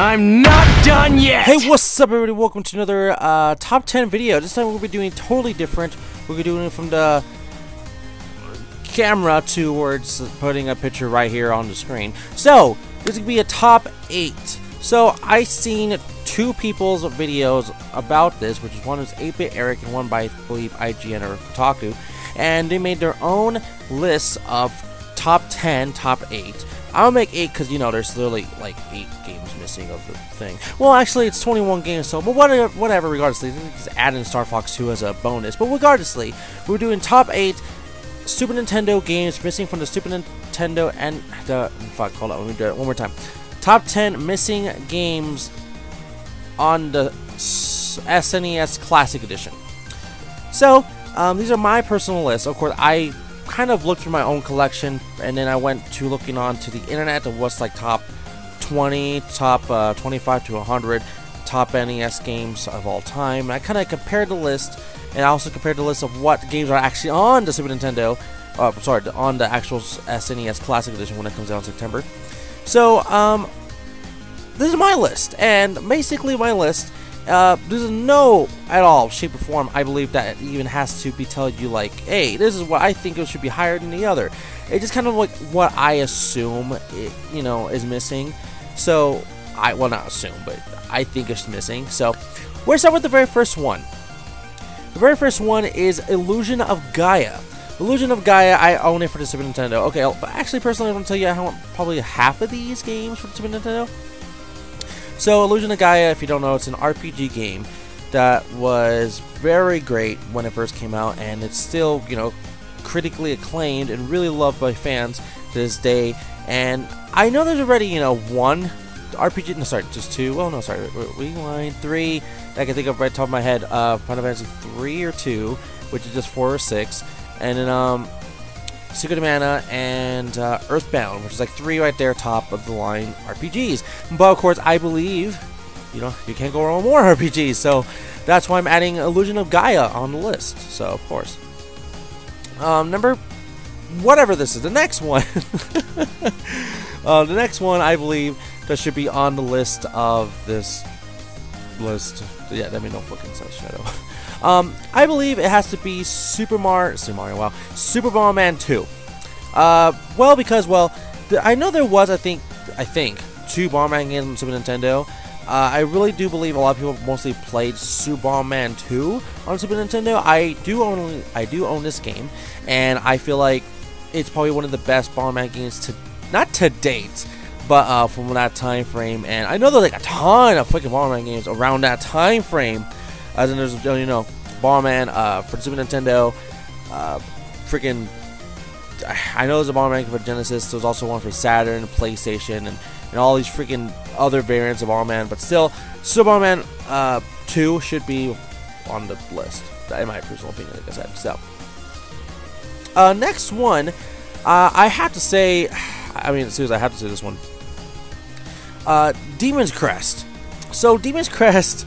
I'm not done yet! Hey, what's up everybody? Welcome to another top 10 video. This time we'll be doing totally different. We'll be doing it from the camera towards putting a picture right here on the screen. So, this is going to be a top 8. So, I seen two people's videos about this, which is one is 8-Bit Eric and one by, I believe, IGN or Kotaku. And they made their own list of top 10, top 8. I'll make 8 because, you know, there's literally like 8 games missing of the thing. Well, actually, it's 21 games, so, but whatever, regardlessly, just add in Star Fox 2 as a bonus. But regardlessly, we're doing top 8 Super Nintendo games missing from the Super Nintendo and the, fuck, hold on, let me do it one more time. Top 10 missing games on the SNES Classic Edition. So, these are my personal lists. Of course, I kind of looked through my own collection, and then I went to looking onto the internet of what's like top 20, top 25 to 100 top NES games of all time. And I kind of compared the list, and I also compared the list of what games are actually on the Super Nintendo, sorry, on the actual SNES Classic Edition when it comes out in September. So, this is my list, and basically my list, there's no at all shape or form I believe that it even has to be telling you like, hey, this is what I think it should be higher than the other. It's just kind of like what I assume it, you know, is missing. So well, not assume, but I think it's missing. So we're start with the very first one. The very first one is Illusion of Gaia. Illusion of Gaia, I own it for the Super Nintendo. Okay, but actually personally I'm going to tell you I want probably half of these games for the Super Nintendo. So, Illusion of Gaia, if you don't know, it's an RPG game that was very great when it first came out, and it's still, you know, critically acclaimed and really loved by fans to this day. And I know there's already, you know, one RPG, no, sorry, just two, well, no, sorry, rewind, 3, I can think of right off the top of my head, Final Fantasy 3 or 2, which is just 4 or 6, and then, Secret of Mana and Earthbound, which is like 3 right there, top of the line RPGs. But of course, I believe, you know, you can't go wrong with more RPGs, so that's why I'm adding Illusion of Gaia on the list. So of course, number whatever this is, the next one, the next one I believe that should be on the list of this list. Yeah, that made no fucking sense, Shadow. I believe it has to be Super Bomberman 2. Well, because, well, I know there was, I think, 2 Bomberman games on Super Nintendo. I really do believe a lot of people mostly played Super Bomberman 2 on Super Nintendo. I do own this game, and I feel like it's probably one of the best Bomberman games not to date, but from that time frame. And I know there's like a ton of fucking Bomberman games around that time frame. As in, there's, you know, Bomberman for the Super Nintendo, freaking, I know there's a Bomberman for Genesis, there's also one for Saturn, PlayStation, and all these freaking other variants of Bomberman, but still, Super Bomberman 2 should be on the list, in my personal opinion, like I said. So, next one, I have to say, I mean, seriously, I have to say this one, Demon's Crest. So, Demon's Crest,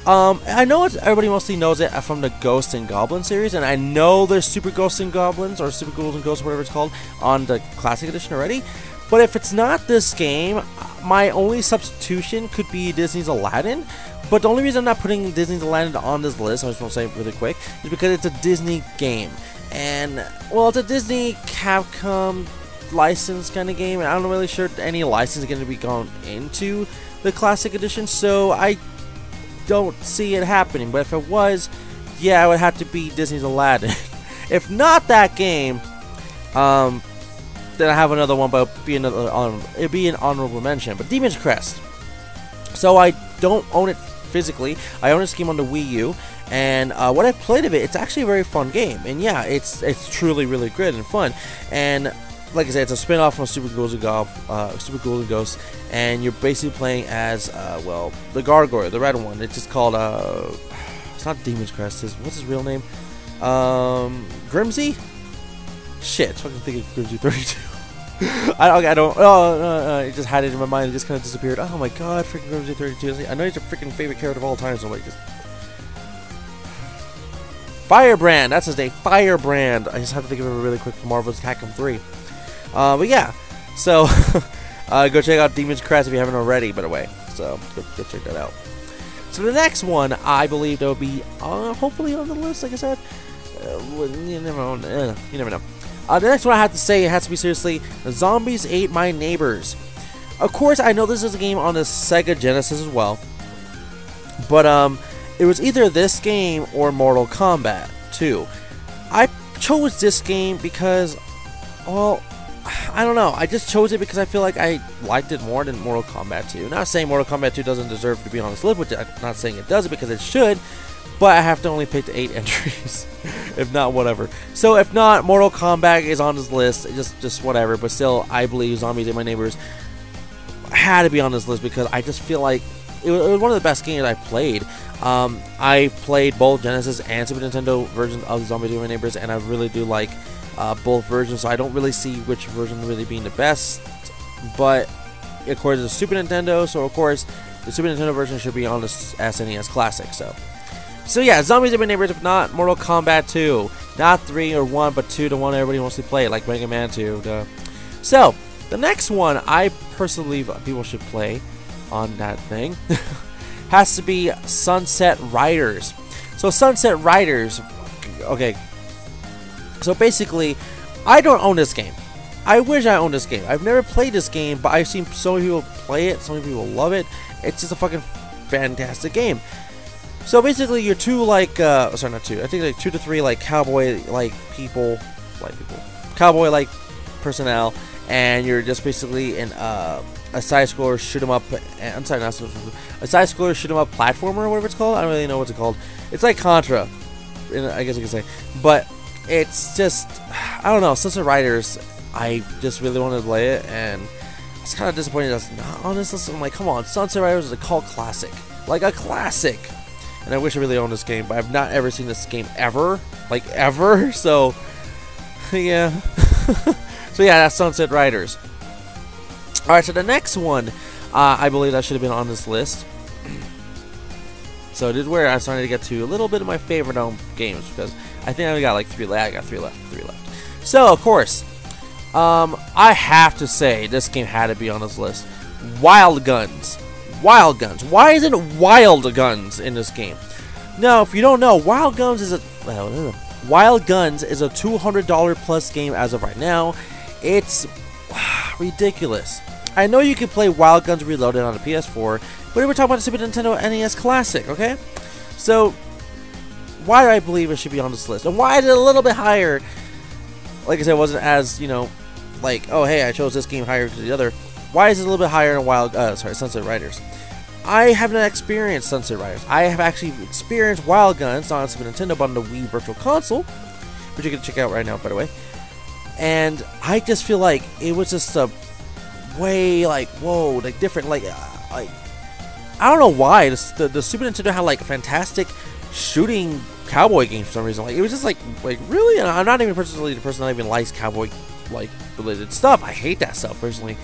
I know everybody mostly knows it from the Ghosts and Goblins series, and I know there's Super Ghosts and Goblins, or Super Ghouls and Ghosts, whatever it's called, on the Classic Edition already. But if it's not this game, my only substitution could be Disney's Aladdin. But the only reason I'm not putting Disney's Aladdin on this list, I just want to say really quick, is because it's a Disney game. And, well, it's a Disney Capcom license kind of game, and I'm not really sure any license is going to be going into the Classic Edition, so I don't see it happening. But if it was, yeah, it would have to be Disney's Aladdin. If not that game, then I have another one, but it'd be an honorable mention. But Demon's Crest. So I don't own it physically. I own this game on the Wii U, and what I played of it, it's actually a very fun game. And yeah, it's truly really good and fun. And like I said, it's a spin-off from Super Ghouls and Ghosts, and you're basically playing as, well, the Gargoyle, the red one. It's just called, it's not Demon's Crest, what's his real name? Grimsy? Shit, fucking thinking Grimsy 32. I don't, it just had it in my mind, it just kind of disappeared. Oh my god, freaking Grimsy 32. I know he's your freaking favorite character of all time, so I'm like, just... Firebrand, that's his name, Firebrand. I just have to think of it really quick for Marvel's Capcom 3. But yeah, so Go check out Demon's Crest if you haven't already, by the way. So go check that out. So the next one, I believe that will be hopefully on the list. Like I said, you never know. You never know. The next one I have to say, it has to be seriously, Zombies Ate My Neighbors. Of course, I know this is a game on the Sega Genesis as well, but it was either this game or Mortal Kombat 2. I chose this game because, well, I don't know. I just chose it because I feel like I liked it more than Mortal Kombat 2. Not saying Mortal Kombat 2 doesn't deserve to be on this list, which I'm not saying it doesn't because it should, but I have to only pick the 8 entries. If not, whatever. So if not, Mortal Kombat is on this list. Just whatever. But still, I believe Zombies Ate My Neighbors had to be on this list because I just feel like it was one of the best games I played. I played both Genesis and Super Nintendo versions of Zombies Ate My Neighbors, and I really do like both versions. So I don't really see which version really being the best. But of course, it's a Super Nintendo, so of course the Super Nintendo version should be on the SNES Classic. So yeah, Zombies Ate My Neighbors. If not, Mortal Kombat 2. Not 3 or 1, but 2, the one everybody wants to play, like Mega Man 2. Duh. So, the next one I personally believe people should play on that thing has to be Sunset Riders. So, Sunset Riders, okay. So, basically, I don't own this game. I wish I owned this game. I've never played this game, but I've seen so many people play it, so many people love it. It's just a fucking fantastic game. So basically, you're two like, sorry, not two. I think like 2 to 3 like cowboy like people, cowboy like personnel, and you're just basically in a side scroller shoot 'em up. I'm sorry, not a side scroller shoot 'em up platformer or whatever it's called. I don't really know what's it called. It's like Contra, I guess you could say, but it's just, I don't know. Sunset Riders, I just really wanted to play it, and I was kind of disappointed that's not on this list. I'm like, come on, Sunset Riders is a cult classic, like a classic. And I wish I really owned this game, but I've not ever seen this game ever. Like, ever. So, yeah. So, yeah, that's Sunset Riders. Alright, so the next one, I believe that should have been on this list. So, this is where I'm starting to get to a little bit of my favorite games, because I think I only got like 3 left. I got 3 left. So, of course, I have to say this game had to be on this list. Wild Guns. Wild Guns. Why isn't Wild Guns in this game? Now, if you don't know, Wild Guns is a $200 plus game as of right now. It's ridiculous. I know you can play Wild Guns Reloaded on the PS4, but we're talking about the Super Nintendo NES Classic, okay? So, why do I believe it should be on this list? And why is it a little bit higher? Like I said, it wasn't as, you know, like, oh, hey, I chose this game higher to the other. Why is it a little bit higher than Sunset Riders? I haven't experienced Sunset Riders. I have actually experienced Wild Guns on Super Nintendo, but on the Wii Virtual Console, which you can check out right now, by the way. And I just feel like it was just a way, like, whoa, like different, like I don't know why the Super Nintendo had like fantastic shooting cowboy games for some reason. Like, it was just like really. And I'm not even personally the person that even likes cowboy like related stuff. I hate that stuff personally.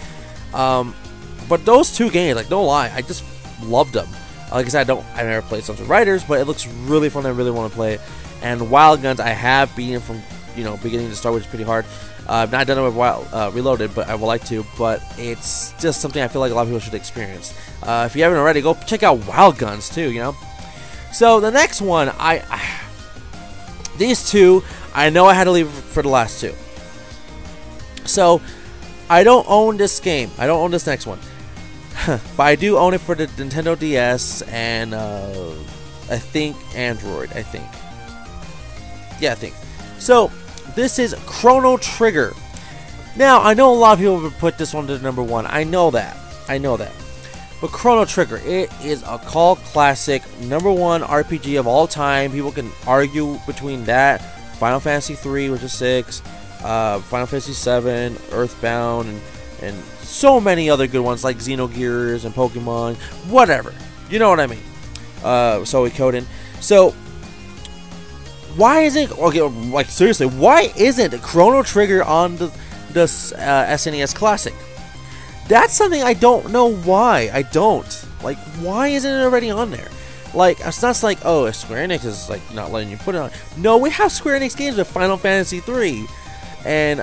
But those two games, like, don't lie, I just loved them. Like I said, I never played Sunset Riders, but it looks really fun. I really want to play it. And Wild Guns, I have beaten from, you know, beginning to start, which is pretty hard. I've not done it with Reloaded, but I would like to. But it's just something I feel like a lot of people should experience. If you haven't already, go check out Wild Guns too. You know. So the next one, these two, I know I had to leave for the last two. So I don't own this game. I don't own this next one. But I do own it for the Nintendo DS and I think Android. I think. Yeah, I think. So this is Chrono Trigger. Now I know a lot of people would put this one to number 1. I know that. But Chrono Trigger, it is a cult classic, #1 RPG of all time. People can argue between that, Final Fantasy 3, which is 6, Final Fantasy 7, Earthbound, and so many other good ones like Xenogears and Pokemon, whatever. You know what I mean? So Coden. So why isn't, okay, like seriously, why isn't Chrono Trigger on the SNES Classic? That's something I don't know why. I don't. Like, why isn't it already on there? Like, it's not like, oh, Square Enix is like not letting you put it on. No, we have Square Enix games with Final Fantasy 3 and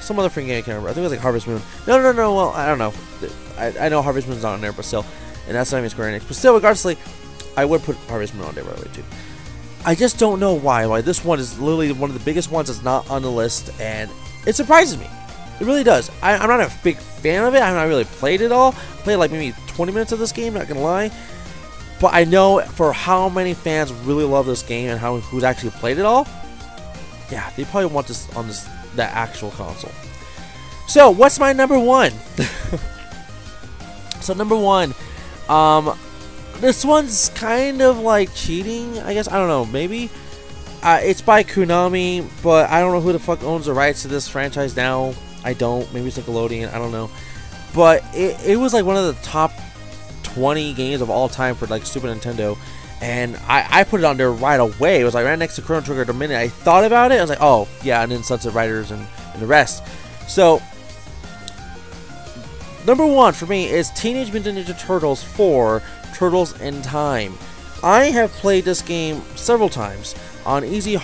some other freaking game I can't remember. I think it was like Harvest Moon. No. Well, I don't know. I know Harvest Moon's not on there, but still, and that's not even Square Enix. But still, regardlessly, I would put Harvest Moon on there by the way too. I just don't know why this one is literally one of the biggest ones that's not on the list, and it surprises me. It really does. I'm not a big fan of it. I haven't really played it all. I played like maybe 20 minutes of this game, not gonna lie. But I know for how many fans really love this game and who's actually played it all, yeah, they probably want this on that actual console. So what's my number one? So number one, this one's kind of like cheating, I guess. I don't know, maybe. It's by Konami, but I don't know who the fuck owns the rights to this franchise now. I don't. Maybe it's Nickelodeon. I don't know. But it was like one of the top 20 games of all time for like Super Nintendo, and I put it on there right away. It was like right next to Chrono Trigger. The minute I thought about it, I was like, oh yeah, and then Sunset Riders and the rest. So number one for me is Teenage Mutant Ninja Turtles 4: Turtles in Time. I have played this game several times on easy,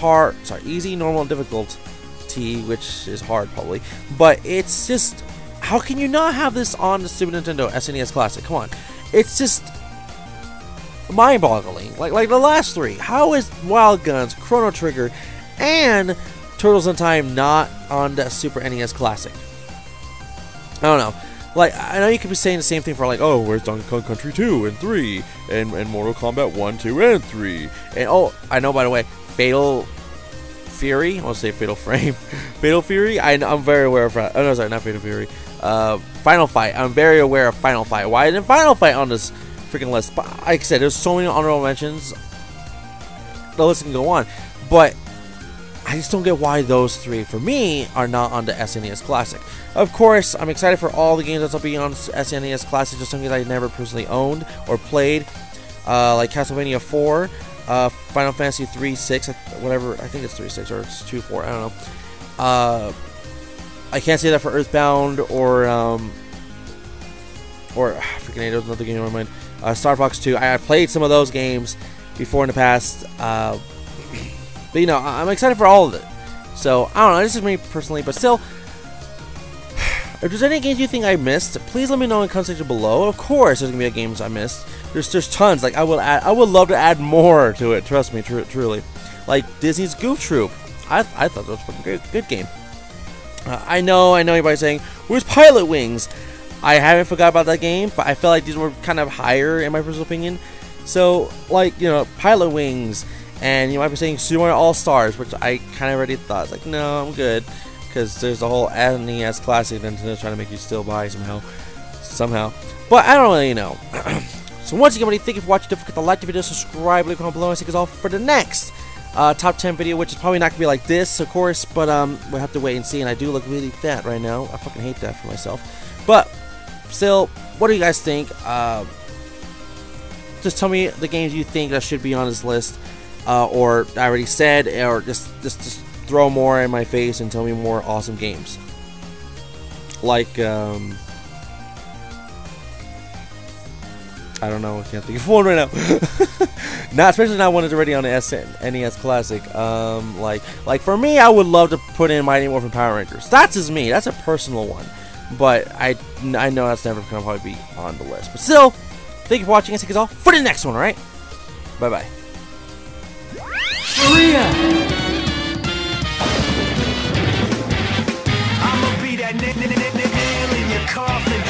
normal, and difficulty, which is hard probably, but it's just, how can you not have this on the Super Nintendo SNES Classic? Come on. It's just mind-boggling. Like the last three. How is Wild Guns, Chrono Trigger, and Turtles in Time not on the Super NES Classic? I don't know. Like, I know you could be saying the same thing for like, oh, where's Donkey Kong Country 2 and 3 and Mortal Kombat 1, 2, and 3, and oh, I know, by the way, Fatal Fury. I want to say Fatal Frame. Fatal Fury. I'm very aware of. Oh no, sorry, not Fatal Fury. Final Fight. I'm very aware of Final Fight. Why isn't Final Fight on this freaking list? But like I said, there's so many honorable mentions. The list can go on, but I just don't get why those three, for me, are not on the SNES Classic. Of course, I'm excited for all the games that'll be on SNES Classic, just some games I never personally owned or played, like Castlevania 4, Final Fantasy 3, 6, whatever, I think it's 3, 6, or it's 2, 4, I don't know. I can't say that for Earthbound or freaking there's another game in my mind. Star Fox 2. I played some of those games before in the past, but you know, I'm excited for all of it. So I don't know. This is me personally, but still, if there's any games you think I missed, please let me know in the comment section below. Of course, there's gonna be games I missed. There's tons. Like I would love to add more to it. Trust me, truly. Like Disney's Goof Troop. I thought that was a fucking good game. I know everybody's saying, where's Pilot Wings? I haven't forgot about that game, but I felt like these were kind of higher in my personal opinion. So, like, you know, Pilot Wings, and you might be saying Super Mario All-Stars, which I kind of already thought. It's like, no, I'm good, because there's a whole SNES Classic Nintendo trying to make you still buy somehow. But I don't really know. So once again, everybody, thank you for watching. Don't forget to like the video, subscribe, leave a comment below, and see you all for the next top 10 video, which is probably not gonna be like this, of course, but we'll have to wait and see. And I do look really fat right now. I fucking hate that for myself. But still, what do you guys think? Just tell me the games you think that should be on this list, or I already said, or just throw more in my face and tell me more awesome games. Like I don't know, I can't think of one right now. Not especially not one that's already on the SNES Classic. Like for me, I would love to put in Mighty Morphin Power Rangers. That's just me. That's a personal one. But I know that's never gonna probably be on the list. But still, thank you for watching. I'll see you all for the next one. All right, bye bye. Maria. I'ma be that nail in your coffin.